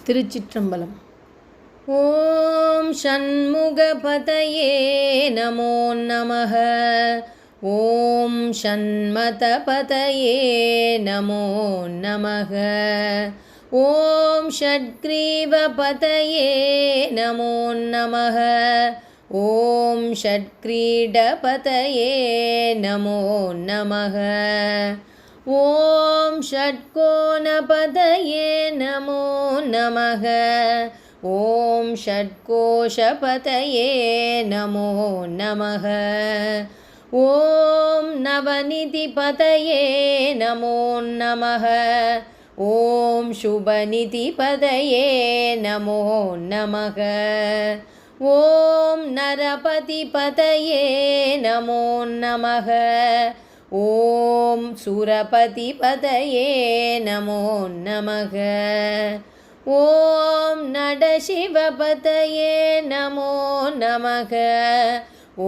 திருச்சிற்றம்பலம். ஓம் ஷண்முகபதயே நமோ நமः. ஓம் ஷண்மதபதயே நமோ நமः. ஓம் ஷட்க்ரீவபதயே நமோ நமः. ஓம் ஷட்க்ரீடபதயே நமோ நமः. ஓம் ஷட்கோணபதயே நமோ நமः. ஓம் ஷட்கோஷபதயே நமோ நமः. ஓம் நவநிதிபதயே நமோ நமः. ஓம் சுபநிதிபதயே நமோ நமः. ஓம் நரபதிபதயே நமோ நமः. ஓம் சுரபதிபதயே நமோ நமः. ஓம் நடசிவபதயே நமோ நமः.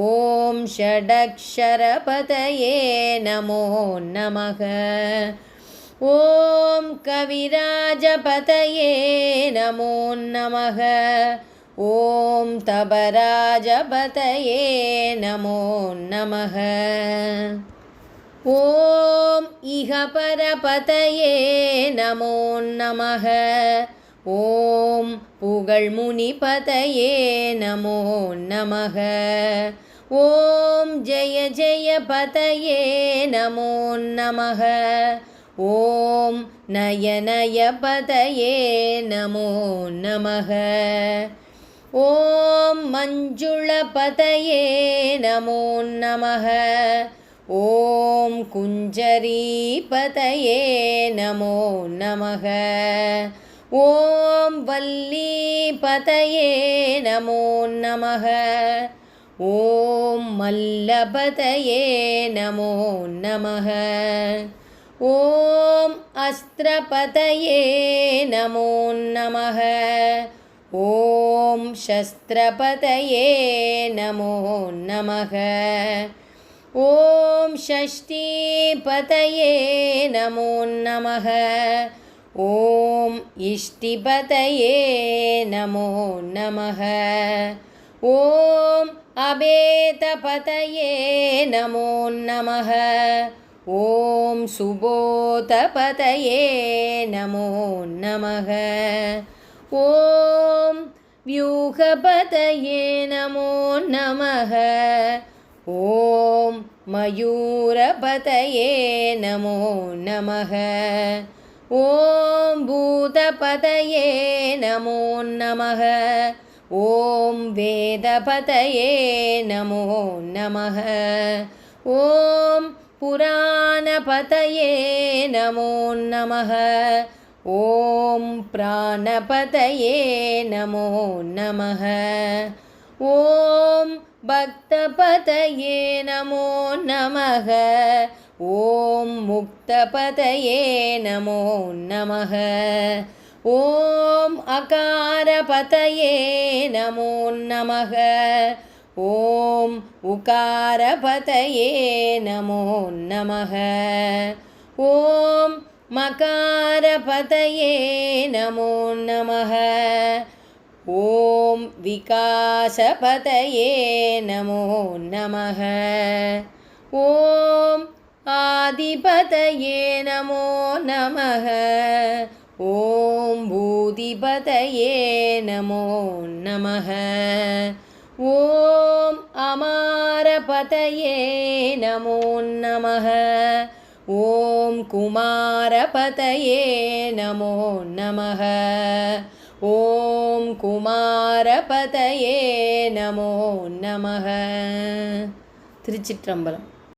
ஓம் ஷடக்ஷரபதயே நமோ நமः. ஓம் கவிராஜபதயே நமோ நமः. ஓம் தபராஜபதயே நமோ நமः. ஓம் இஹபரபதயே நமோ நமः. ஓம் புகழ்முனிபதயே நமோ நமः. ஓம் ஜெய ஜெயபதயே நமோ நமः. ஓம் நயநயபதயே நமோ நமः. ஓம் மஞ்சுளபதயே நமோ நமः. ஓம் குஞ்சரீபதயே நமோ நமः. ஓம் வல்லீபதயே நமோ நமः. ஓம் மல்லபதயே நமோ நமः. ஓம் அஸ்திரபதயே நமோ நமः. ஓம் சஸ்திரபதயே நமோ நமः. ஓம் ஷஷ்டிபதயே நமோ நமः. ஓம் இஷ்டிபதயே நமோ நமः. ஓம் அபேதபதயே நமோ நமः. ஓம் சுபோதபதயே நமோ நமः. ஓம் வியூகபதயே நமோ நமः. ஓம் மயூரபதயே நமோ நமः. ஓம் பூதபதயே நமோ நமः. ஓம் வேதபதயே நமோ நமः. ஓம் புராணபதயே நமோ நமः. ஓம் பிராணபதயே நமோ நமः. ஓம் பக்தபதயே நமோ நமः. ஓம் முக்தபதயே நமோ நமः. ஓம் அகாரபதயே நமோ நமः. ஓம் உகாரபதயே நமோ நமः. ஓம் மகாரபதயே நமோ நமः. ஓம் விகாசபதயே நமோ நமः. ஓம் ஆதிபதயே நமோ நமः. ஓம் பூதிபதயே நமோ நமः. ஓம் அமாரபதயே நமோ நமः. ஓம் குமாரபதயே நமோ நமः. ஓம் குமாரபதயே நமோ நமः. திருச்சிற்றம்பலம்.